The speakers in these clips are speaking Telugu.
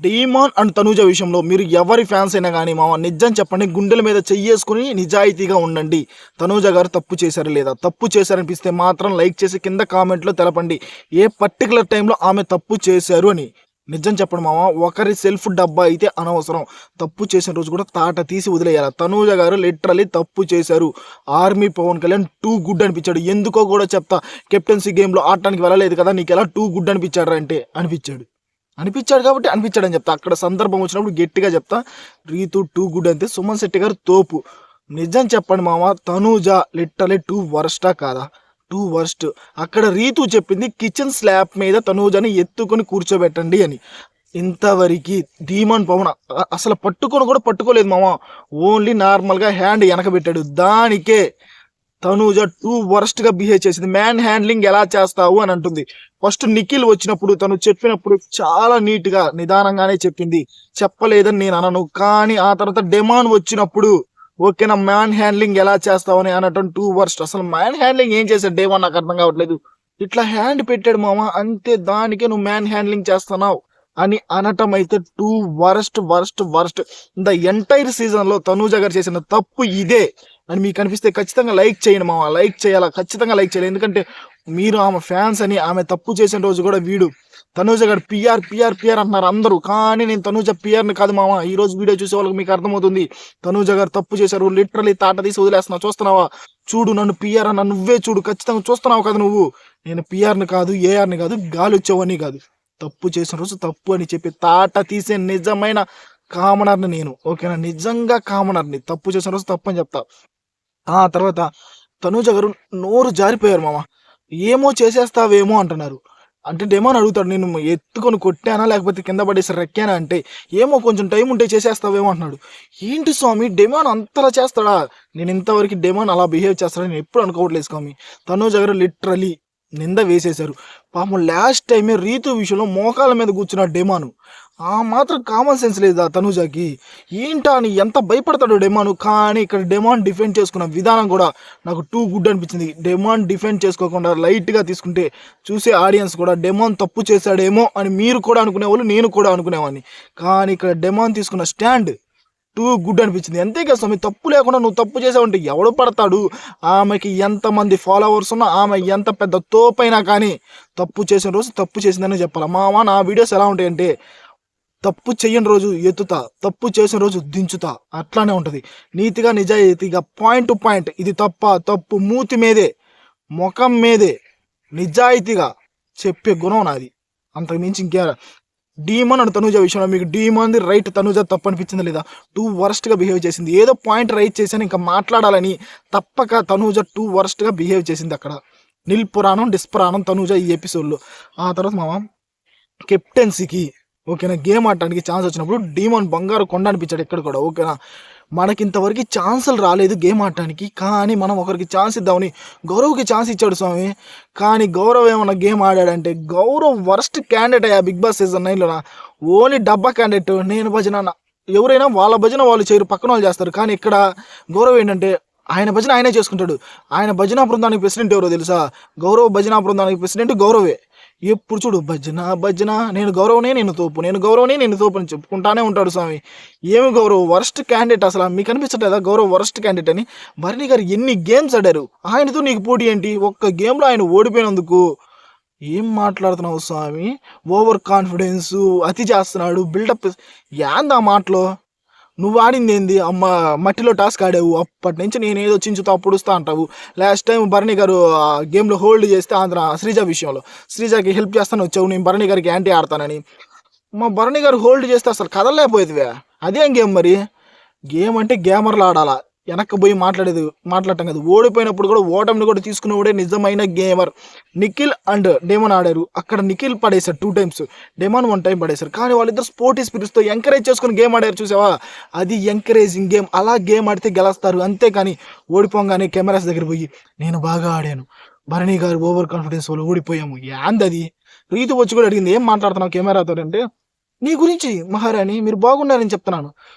డీమాన్ అండ్ తనూజ విషయంలో మీరు ఎవరి ఫ్యాన్స్ అయినా కానీ మామ నిజం చెప్పండి, గుండెల మీద చెయ్యేసుకుని నిజాయితీగా ఉండండి. తనూజ గారు తప్పు చేశారు లేదా? తప్పు చేశారనిపిస్తే మాత్రం లైక్ చేసి కింద కామెంట్లో తెలపండి ఏ పర్టికులర్ టైంలో ఆమె తప్పు చేశారు అని. నిజం చెప్పండి మామ, ఒకరి సెల్ఫ్ డబ్బా అయితే అనవసరం. తప్పు చేసిన రోజు కూడా తాట తీసి వదిలేయాలి. తనూజ గారు లిటరలీ తప్పు చేశారు. Army Pawan Kalyan too good అనిపించాడు. ఎందుకో కూడా చెప్తా, కెప్టెన్సీ గేమ్లో ఆడటానికి వెళ్ళలేదు కదా, నీకు ఎలా టూ గుడ్ అనిపించాడు అంటే అనిపించాడు కాబట్టి అనిపించాడని చెప్తా. అక్కడ సందర్భం వచ్చినప్పుడు గట్టిగా చెప్తా, రీతు టూ గుడ్ అంతే, సుమన్ శెట్టి గారు తోపు. నిజం చెప్పండి మామ, తనూజ లిటరలీ టూ వర్స్టా కాదా? Two worst. అక్కడ రీతు చెప్పింది కిచెన్ స్లాబ్ మీద తనూజని ఎత్తుకొని కూర్చోబెట్టండి అని. ఇంతవరకు డీమాన్ పవన్ అసలు పట్టుకోలేదు మామ, ఓన్లీ నార్మల్గా హ్యాండ్ వెనకబెట్టాడు. దానికే తనూజ టూ వర్స్ట్గా బిహేవ్ చేసింది. మ్యాన్ హ్యాండ్లింగ్ ఎలా చేస్తావు అని అంటుంది. ఫస్ట్ నిఖిల్ వచ్చినప్పుడు తను చెప్పినప్పుడు చాలా నీట్గా నిదానంగానే చెప్పింది, చెప్పలేదని నేను అనను. కానీ ఆ తర్వాత డెమాన్ వచ్చినప్పుడు ఓకేనా, మ్యాన్ హ్యాండ్లింగ్ ఎలా చేస్తావు అని అనటం టూ వర్స్ట్. అసలు మ్యాన్ హ్యాండ్లింగ్ ఏం చేశాడు డెమాన్ నాకు అర్థం కావట్లేదు. ఇట్లా హ్యాండ్ పెట్టాడు మామ అంతే, దానికే నువ్వు మ్యాన్ హ్యాండ్లింగ్ చేస్తున్నావు అని అనటం అయితే టూ వర్స్ట్. ద ఎంటైర్ సీజన్లో తనూజ గారు చేసిన తప్పు ఇదే అని మీకు అనిపిస్తే ఖచ్చితంగా లైక్ చేయండి మామ. లైక్ చేయాలా, ఖచ్చితంగా లైక్ చేయాలి. ఎందుకంటే మీరు ఆమె ఫ్యాన్స్ అని. ఆమె తప్పు చేసిన రోజు కూడా వీడు తనూజ గారు పిఆర్ అంటున్నారు అందరూ, కానీ నేను తనూజ పిఆర్ని కాదు మామ. ఈ రోజు వీడియో చూసే వాళ్ళకి మీకు అర్థమవుతుంది తనూజ గారు తప్పు చేశారు. లిటరలీ తాట తీసి వదిలేస్తున్నావు, చూస్తున్నావా? చూడు, నన్ను పిఆర్ అన్న నువ్వే చూడు, ఖచ్చితంగా చూస్తున్నావు కదా నువ్వు. నేను పిఆర్ని కాదు, ఏఆర్ని కాదు, గాలి వచ్చేవని కాదు. తప్పు చేసిన రోజు తప్పు అని చెప్పి తాట తీసే నిజమైన కామనర్ని నేను, ఓకేనా? నిజంగా కామనర్ని. తప్పు చేసిన రోజు తప్పు అని చెప్తా. ఆ తర్వాత తనూజ గారు నోరు జారిపోయారు మామ. ఏమో చేసేస్తావేమో అంటున్నారు. అంటే డెమాన్ అడుగుతాడు, నేను ఎత్తుకొని కొట్టానా లేకపోతే కింద పడేసి రెక్కానా అంటే, ఏమో కొంచెం టైం ఉంటే చేసేస్తావేమో అంటున్నాడు. ఏంటి స్వామి, డెమాన్ అంతలా చేస్తాడా? నేను ఇంతవరకు డెమాన్ అలా బిహేవ్ చేస్తాడని నేను ఎప్పుడు అనుకోవట్లేదు స్వామి. తనూజ గారు లిటరలీ నింద వేసేశారు. పాపం లాస్ట్ టైమే రీతు విషయంలో మోకాల మీద కూర్చున్నాడు డెమాను. ఆ మాత్రం కామన్ సెన్స్ లేదా తనూజకి? ఏంటా అని ఎంత భయపడతాడు డెమాను. కానీ ఇక్కడ డెమాన్ డిఫెండ్ చేసుకున్న విధానం కూడా నాకు టూ గుడ్ అనిపించింది. డెమాన్ డిఫెండ్ చేసుకోకుండా లైట్గా తీసుకుంటే చూసే ఆడియన్స్ కూడా డెమాన్ తప్పు చేశాడేమో అని మీరు కూడా అనుకునేవాళ్ళు, నేను కూడా అనుకునేవాడిని. కానీ ఇక్కడ డెమాన్ తీసుకున్న స్టాండ్ టూ గుడ్ అనిపించింది. అంతేగా స్వామి, తప్పు లేకుండా నువ్వు తప్పు చేసావంటే ఎవడు పడతాడు? ఆమెకి ఎంతమంది ఫాలోవర్స్ ఉన్నా, ఆమె ఎంత పెద్ద తోపైనా కానీ తప్పు చేసిన రోజు తప్పు చేసిందని చెప్పాలి. మామ నా వీడియోస్ ఎలా ఉంటాయంటే, తప్పు చెయ్యని రోజు ఎత్తుతా, తప్పు చేసిన రోజు దించుతా, అట్లానే ఉంటుంది. నీతిగా నిజాయితీగా పాయింట్ టు పాయింట్, ఇది తప్పు మూతి మీదే ముఖం మీదే నిజాయితీగా చెప్పే గుణం నాది. అంతకు మించి ఇంకే. డీమాన్ అండ్ తనూజ విషయంలో మీకు డీమాన్ది రైట్, తనూజ తప్పు అనిపించిందా లేదా? టూ వర్స్ట్గా బిహేవ్ చేసింది. ఏదో పాయింట్ రైట్ చేశాను ఇంకా మాట్లాడాలని, తప్పక తనూజ టూ వర్స్ట్గా బిహేవ్ చేసింది అక్కడ. నిల్ పురాణం డిస్పురాణం తనూజ ఈ ఎపిసోడ్లో. ఆ తర్వాత మామ కెప్టెన్సీకి ఓకేనా, గేమ్ ఆడటానికి ఛాన్స్ వచ్చినప్పుడు డీమాన్ బంగారు కొండ అనిపించాడు ఎక్కడ కూడా, ఓకేనా? మనకి ఇంతవరకు ఛాన్సులు రాలేదు గేమ్ ఆడటానికి, కానీ మనం ఒకరికి ఛాన్స్ ఇద్దామని గౌరవ్కి ఛాన్స్ ఇచ్చాడు స్వామి. కానీ గౌరవ్ ఏమన్నా గేమ్ ఆడాడంటే, గౌరవ్ వర్స్ట్ క్యాండిడేట్ అయ్యా బిగ్ బాస్ సీజన్ 9లో. ఓన్లీ డబ్బా క్యాండిడేట్. నేను భజన, ఎవరైనా వాళ్ళ భజన వాళ్ళు చేయరు, పక్కన వాళ్ళు చేస్తారు. కానీ ఇక్కడ గౌరవ్ ఏంటంటే ఆయన భజన ఆయనే చేసుకుంటాడు. ఆయన భజనా బృందానికి ప్రెసిడెంట్ ఎవరో తెలుసా? గౌరవ్ భజనా బృందానికి ప్రెసిడెంట్ గౌరవే. ఎప్పుడు చూడు భజన, నేను గౌరవనే నేను తోపు అని చెప్పుకుంటానే ఉంటాడు స్వామి. ఏమి గౌరవ్ వర్స్ట్ క్యాండిడేట్ అసలు. మీకు అనిపించట్లేదా గౌరవ్ వర్స్ట్ క్యాండిడేట్ అని? భరణి గారు ఎన్ని గేమ్స్ ఆడారు, ఆయనతో నీకు పోటీ ఏంటి? ఒక్క గేమ్లో ఆయన ఓడిపోయినందుకు ఏం మాట్లాడుతున్నావు స్వామి? ఓవర్ కాన్ఫిడెన్స్ అతి చేస్తున్నాడు, బిల్డప్. ఏందా మాటలో? నువ్వు ఆడింది ఏంది? అమ్మ మట్టిలో టాస్క్ ఆడావు, అప్పటి నుంచి నేను ఏదో చించుతా పొడుస్తా అంటావు. లాస్ట్ టైం భరణి గారు గేమ్లో హోల్డ్ చేస్తే ఆంధ్ర శ్రీజ విషయంలో శ్రీజకి హెల్ప్ చేస్తాను వచ్చావు, నేను భరణి గారికి యాంటీ ఆడతానని. మా భరణి గారు హోల్డ్ చేస్తే అసలు కదలలేకపోయేదివే. అదేం గేమ్ మరి? గేమ్ అంటే గేమర్లు ఆడాలా, వెనక్కి పోయి మాట్లాడటం కాదు. ఓడిపోయినప్పుడు కూడా ఓటమిని కూడా తీసుకునేవాడే నిజమైన గేమర్. నిఖిల్ అండ్ డెమాన్ ఆడారు, అక్కడ నిఖిల్ పడేశారు 2 times, డెమాన్ 1 time పడేశారు. కానీ వాళ్ళిద్దరు స్పోర్టీ స్పిరిట్స్తో ఎంకరేజ్ చేసుకుని గేమ్ ఆడారు, చూసావా? అది ఎంకరేజింగ్ గేమ్. అలా గేమ్ ఆడితే గెలుస్తారు, అంతేకాని ఓడిపోగానే కెమెరాస్ దగ్గర పోయి నేను బాగా ఆడాను, భరణి గారు ఓవర్ కాన్ఫిడెన్స్ వల్ల ఓడిపోయాము, యాందది? రీతు వచ్చి కూడా అడిగింది, ఏం మాట్లాడుతున్నావు కెమెరాతో అంటే, నీ గురించి మహారాణి మీరు బాగున్నారని చెప్తున్నాను.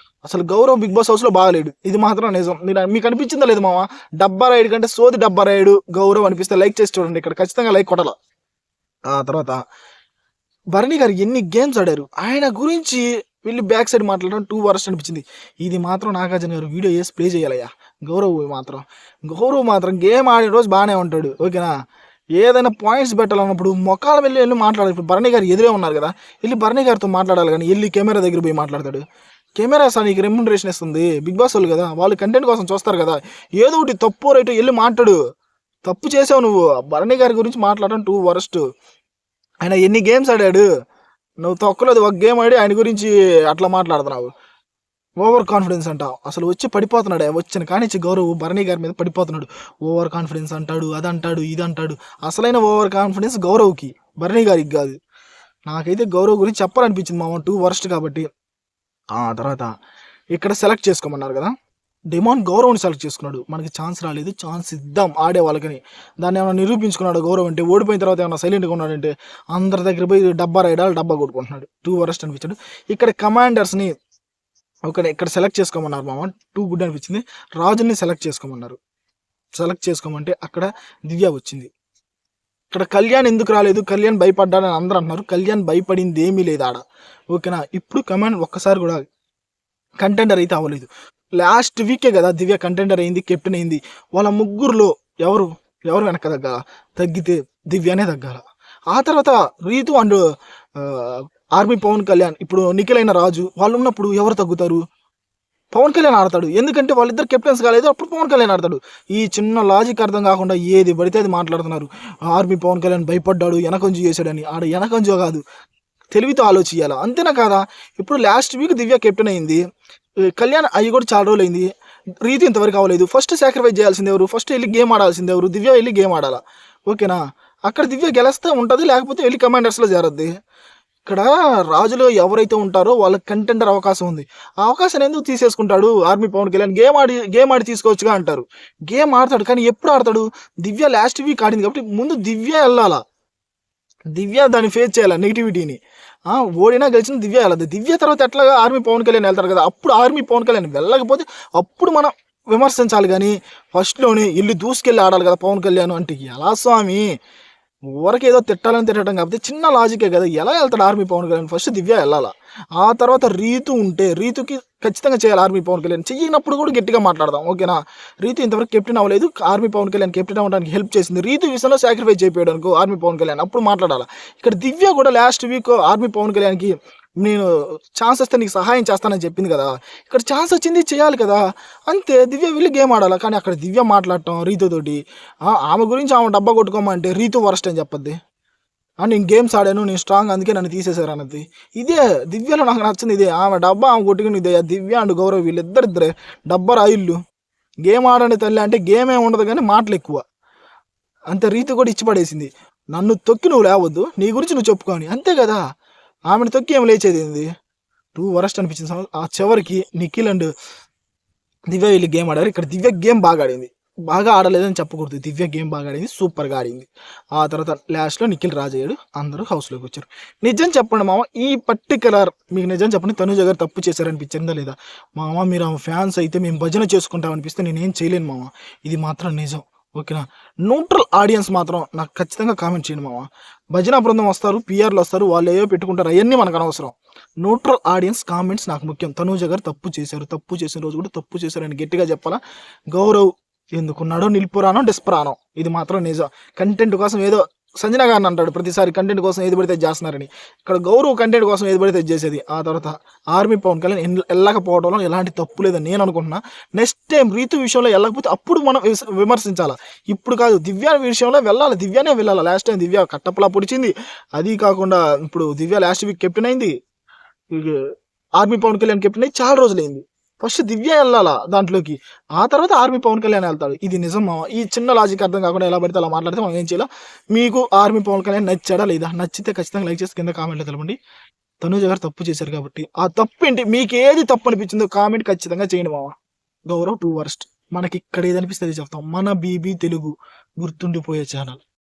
అసలు గౌరవ్ బిగ్ బాస్ హౌస్లో బాగలేడు, ఇది మాత్రం నిజం. మీకు అనిపించిందా లేదు మామ? డబ్బా రైడ్ కంటే సోది డబ్బా రైడు గౌరవ్ అనిపిస్తే లైక్ చేసి చూడండి, ఇక్కడ ఖచ్చితంగా లైక్ కొట్టాల. ఆ తర్వాత భరణి గారు ఎన్ని గేమ్స్ ఆడారు ఆయన గురించి వెళ్ళి బ్యాక్ సైడ్ మాట్లాడడం 2 వరస్ట్ అనిపించింది. ఇది మాత్రం నాగార్జున గారు వీడియో చేసి ప్లే చేయాలయ్యా. గౌరవ్ మాత్రం గేమ్ ఆడిన రోజు బాగానే ఉంటాడు, ఓకేనా. ఏదైనా పాయింట్స్ పెట్టాలన్నప్పుడు మొక్కలు వెళ్ళి మాట్లాడాలి. ఇప్పుడు భరణి గారు ఎదురే ఉన్నారు కదా, వెళ్ళి భరణి గారితో మాట్లాడాలి, కానీ వెళ్ళి కెమెరా దగ్గర పోయి మాట్లాడతాడు. కెమెరా సార్ నీకు రెమ్యునరేషన్ ఇస్తుంది, బిగ్ బాస్ వాళ్ళు కదా, వాళ్ళు కంటెంట్ కోసం చూస్తారు కదా, ఏదో ఒకటి తప్పు రైట్ వెళ్ళి మాట్లాడు. తప్పు చేసావు నువ్వు. భరణి గారి గురించి మాట్లాడడం 2 వరస్ట్. ఆయన ఎన్ని గేమ్స్ ఆడాడు, నువ్వు తొక్కలేదు ఒక గేమ్ ఆడి ఆయన గురించి అట్లా మాట్లాడుతున్నావు. ఓవర్ కాన్ఫిడెన్స్ అంటావు. అసలు వచ్చి పడిపోతున్నాడు, వచ్చిన కానిచ్చి గౌరవ్ భరణి గారి మీద పడిపోతున్నాడు. ఓవర్ కాన్ఫిడెన్స్ అంటాడు, అది అంటాడు, ఇది అంటాడు. అసలైన ఓవర్ కాన్ఫిడెన్స్ గౌరవ్కి, భరణి గారికి కాదు. నాకైతే గౌరవ్ గురించి చెప్పాలనిపించింది మామ, 2 వరస్ట్ కాబట్టి. ఆ తర్వాత ఇక్కడ సెలెక్ట్ చేసుకోమన్నారు కదా, డిమాండ్ గౌరవ్ని సెలెక్ట్ చేసుకున్నాడు. మనకి ఛాన్స్ రాలేదు, ఛాన్స్ ఇద్దాం ఆడే వాళ్ళకని. దాన్ని ఏమైనా నిరూపించుకున్నాడు గౌరవ్ అంటే. ఓడిపోయిన తర్వాత ఏమైనా సైలెంట్గా ఉన్నాడంటే అందరి దగ్గర పోయి డబ్బా రైడాలు డబ్బా కొట్టుకుంటున్నాడు. 2 వరస్ట్ అనిపించాడు. ఇక్కడ కమాండర్స్ని ఇక్కడ సెలెక్ట్ చేసుకోమన్నారు మామ, 2 గుడ్ అనిపించింది. రాజుని సెలెక్ట్ చేసుకోమన్నారు. సెలెక్ట్ చేసుకోమంటే అక్కడ దివ్య వచ్చింది. ఇక్కడ కళ్యాణ్ ఎందుకు రాలేదు, కళ్యాణ్ భయపడ్డాడని అందరూ అంటున్నారు. కళ్యాణ్ భయపడింది ఏమీ లేదు ఆడ, ఓకేనా. ఇప్పుడు కమాండ్ ఒక్కసారి కూడా కంటెండర్ అయితే అవ్వలేదు. లాస్ట్ వీకే కదా దివ్య కంటెండర్ అయింది, కెప్టెన్ అయింది. వాళ్ళ ముగ్గురులో ఎవరు వెనక తగ్గాల, తగ్గితే దివ్యనే తగ్గాల. ఆ తర్వాత రీతు అండ్ ఆర్మీ పవన్ కళ్యాణ్, ఇప్పుడు నిఖిల్ అయిన రాజు వాళ్ళు ఉన్నప్పుడు ఎవరు తగ్గుతారు? పవన్ కళ్యాణ్ ఆడతాడు, ఎందుకంటే వాళ్ళిద్దరు కెప్టెన్స్ కాలేదు, అప్పుడు పవన్ కళ్యాణ్ ఆడతాడు. ఈ చిన్న లాజిక్ అర్థం కాకుండా ఏది పడితే అది మాట్లాడుతున్నారు. ఆర్మీ పవన్ కళ్యాణ్ భయపడ్డాడు, వెనకంజు చేశాడని. ఆడ వెనకంజో కాదు, తెలివితో ఆలోచించాలా, అంతేనా కాదా? ఇప్పుడు లాస్ట్ వీక్ దివ్య కెప్టెన్ అయింది, కళ్యాణ్ అవి కూడా చాలా రోజులు అయింది. రీతి ఇంతవరకు అవ్వలేదు. ఫస్ట్ సాక్రిఫైస్ చేయాల్సింది ఎవరు? ఫస్ట్ వెళ్ళి గేమ్ ఆడాల్సింది ఎవరు? దివ్య వెళ్ళి గేమ్ ఆడాలా, ఓకేనా. అక్కడ దివ్య గెలిస్తే ఉంటుంది, లేకపోతే వెళ్ళి కమాండర్స్లో చేరద్ది. ఇక్కడ రాజులో ఎవరైతే ఉంటారో వాళ్ళకి కంటెండర్ అవకాశం ఉంది. ఆ అవకాశాన్ని ఎందుకు తీసేసుకుంటాడు ఆర్మీ పవన్ కళ్యాణ్? గేమ్ ఆడి తీసుకోవచ్చుగా అంటారు. గేమ్ ఆడతాడు, కానీ ఎప్పుడు ఆడతాడు? దివ్య లాస్ట్ వీక్ ఆడింది కాబట్టి ముందు దివ్య వెళ్ళాలా, దివ్య దాన్ని ఫేస్ చేయాలి నెగిటివిటీని. ఓడినా గెలిచిన దివ్య వెళ్ళదు. దివ్య తర్వాత ఎట్లాగా ఆర్మీ పవన్ కళ్యాణ్ వెళ్తారు కదా, అప్పుడు ఆర్మీ పవన్ కళ్యాణ్ వెళ్ళకపోతే అప్పుడు మనం విమర్శించాలి. కానీ ఫస్ట్లోనే ఇల్లు దూసుకెళ్ళి ఆడాలి కదా పవన్ కళ్యాణ్ అంటే ఎలా స్వామి? ఊరికి ఏదో తిట్టడం కాకపోతే చిన్న లాజికే కదా, ఎలా వెళ్తాడు ఆర్మీ పవన్ కళ్యాణ్? ఫస్ట్ దివ్య వెళ్ళాలా, ఆ తర్వాత రీతు ఉంటే రీతుకి ఖచ్చితంగా చేయాలి ఆర్మీ పవన్ కళ్యాణ్. చెయ్యినప్పుడు కూడా గట్టిగా మాట్లాడదాం, ఓకేనా. రీతు ఇంతవరకు కెప్టెన్ అవ్వలేదు, ఆర్మీ పవన్ కళ్యాణ్ కెప్టెన్ అవ్వడానికి హెల్ప్ చేసింది. రీతు విషయంలో సాక్రిఫైస్ చేయడం అనుకో ఆర్మీ పవన్ కళ్యాణ్, అప్పుడు మాట్లాడాలి. ఇక్కడ దివ్య కూడా లాస్ట్ వీక్ ఆర్మీ పవన్ కళ్యాణ్కి నేను ఛాన్స్ వస్తే నీకు సహాయం చేస్తానని చెప్పింది కదా, ఇక్కడ ఛాన్స్ వచ్చింది చేయాలి కదా, అంతే. దివ్య వెళ్ళి గేమ్ ఆడాలి. కానీ అక్కడ దివ్య మాట్లాడటం రీతుతోటి, ఆమె గురించి ఆమె డబ్బా కొట్టుకోమంటే రీతు వరస్ట్ అని చెప్పద్ది. నేను గేమ్స్ ఆడాను, నేను స్ట్రాంగ్, అందుకే నన్ను తీసేశారు అన్నది. ఇదే దివ్యలో నాకు నచ్చింది, ఇదే. ఆమె డబ్బా ఆమె కొట్టుకుని ఇదే. దివ్య అండ్ గౌరవ్ వీళ్ళిద్దరిద్దరే డబ్బా రాయిళ్ళు. గేమ్ ఆడని తల్లి అంటే గేమ్ ఏమి ఉండదు, కానీ మాటలు ఎక్కువ అంతే. రీతి కూడా ఇచ్చి పడేసింది, నన్ను తొక్కి నువ్వు లేవద్దు, నీ గురించి నువ్వు చెప్పుకోని, అంతే కదా. ఆమెను తొక్కి ఏమి లేచేది ఏంది? 2 వరస్ట్ అనిపించింది. ఆ చివరికి నిఖిల్ అండ్ దివ్య వీళ్ళు గేమ్ ఆడారు. ఇక్కడ దివ్య గేమ్ బాగా ఆడింది, బాగా ఆడలేదని చెప్పకూడదు, దివ్య గేమ్ బాగా ఆడింది, సూపర్గా ఆడింది. ఆ తర్వాత లాస్ట్లో నిఖిల్ రాజయ్యాడు, అందరూ హౌస్లోకి వచ్చారు. నిజం చెప్పండి మామ, ఈ పర్టికులర్ మీకు నిజం చెప్పండి, తనుజ గారు తప్పు చేశారనిపించిందా లేదా? మామ మీరు ఆమె ఫ్యాన్స్ అయితే మేము భజన చేసుకుంటాం అనిపిస్తే నేనేం చేయలేను మామ, ఇది మాత్రం నిజం, ఓకేనా. న్యూట్రల్ ఆడియన్స్ మాత్రం నాకు ఖచ్చితంగా కామెంట్ చేయండి మామ. భజన బృందం వస్తారు, పిఆర్లు వస్తారు, వాళ్ళు ఏవో పెట్టుకుంటారు, అవన్నీ మనకు అనవసరం. న్యూట్రల్ ఆడియన్స్ కామెంట్స్ నాకు ముఖ్యం. తనూజ గారు తప్పు చేసిన రోజు కూడా తప్పు చేశారని గట్టిగా చెప్పాలా. గౌరవ్ ఎందుకున్నాడో నిల్పురానో డెస్పరానో, ఇది మాత్రం నిజం. కంటెంట్ కోసం ఏదో సంజన గారిని అంటాడు ప్రతిసారి, కంటెంట్ కోసం ఏది పడితే చేస్తున్నారని. ఇక్కడ గౌరవ్ కంటెంట్ కోసం ఏది పడితే చేసేది. ఆ తర్వాత ఆర్మీ పవన్ కళ్యాణ్ వెళ్ళకపోవడంలో ఎలాంటి తప్పు లేదని నేను అనుకుంటున్నా. నెక్స్ట్ టైం రీతు విషయంలో వెళ్ళకపోతే అప్పుడు మనం విమర్శించాలా, ఇప్పుడు కాదు. దివ్య విషయంలో వెళ్ళాలి, దివ్యనే వెళ్ళాలి. లాస్ట్ టైం దివ్య కట్టప్పలా పొడిచింది, అది కాకుండా ఇప్పుడు దివ్య లాస్ట్ వీక్ కెప్టెన్ అయింది, ఆర్మీ పవన్ కళ్యాణ్ కెప్టెన్ అయ్యి చాలా రోజులైంది. ఫస్ట్ దివ్య వెళ్ళాలా దాంట్లోకి, ఆ తర్వాత ఆర్మీ పవన్ కళ్యాణ్ వెళ్తాడు. ఇది నిజం. ఈ చిన్న లాజిక్ అర్థం కాకుండా ఎలా పడితే అలా మాట్లాడితే మనం ఏం చేయాలి. మీకు ఆర్మీ పవన్ కళ్యాణ్ నచ్చాడా లేదా? నచ్చితే ఖచ్చితంగా లైక్ చేసి కింద కామెంట్లో తెలపండి. తనూజ గారు తప్పు చేశారు కాబట్టి ఆ తప్పు ఏంటి, మీకు ఏది తప్పు అనిపించిందో కామెంట్ ఖచ్చితంగా చేయండి మామ. గౌరవ్ 2 వరస్ట్. మనకి ఇక్కడ ఏది అనిపిస్తుంది చెప్తాం. మన బీబీ తెలుగు గుర్తుండిపోయే ఛానల్.